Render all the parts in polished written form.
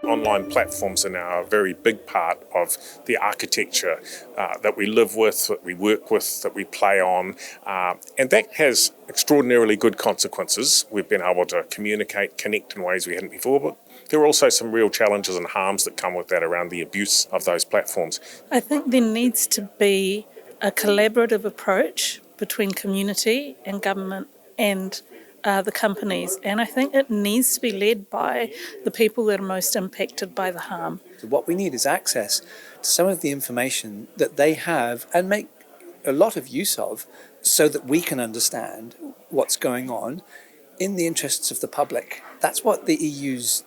Online platforms are now a very big part of the architecture that we live with, that we work with, that we play on, and that has extraordinarily good consequences. We've been able to communicate, connect in ways we hadn't before, but there are also some real challenges and harms that come with that around the abuse of those platforms. I think there needs to be a collaborative approach between community and government and the companies, and I think it needs to be led by the people that are most impacted by the harm. So what we need is access to some of the information that they have and make a lot of use of so that we can understand what's going on in the interests of the public. That's what the EU's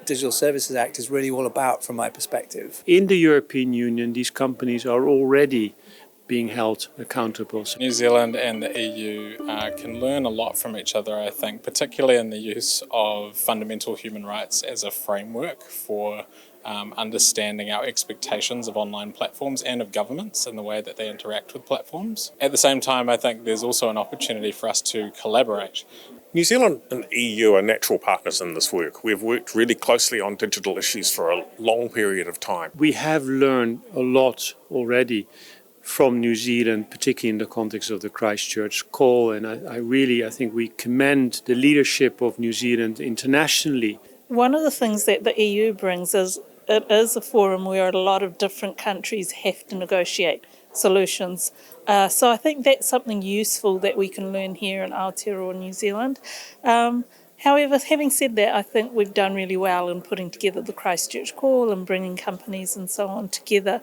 Digital Services Act is really all about from my perspective. In the European Union, these companies are already being held accountable. New Zealand and the EU can learn a lot from each other, I think, particularly in the use of fundamental human rights as a framework for understanding our expectations of online platforms and of governments and the way that they interact with platforms. At the same time, I think there's also an opportunity for us to collaborate. New Zealand and the EU are natural partners in this work. We've worked really closely on digital issues for a long period of time. We have learned a lot already from New Zealand, particularly in the context of the Christchurch call, and I think we commend the leadership of New Zealand internationally. One of the things that the EU brings is it is a forum where a lot of different countries have to negotiate solutions. So I think that's something useful that we can learn here in Aotearoa, New Zealand. However, having said that, I think we've done really well in putting together the Christchurch call and bringing companies and so on together.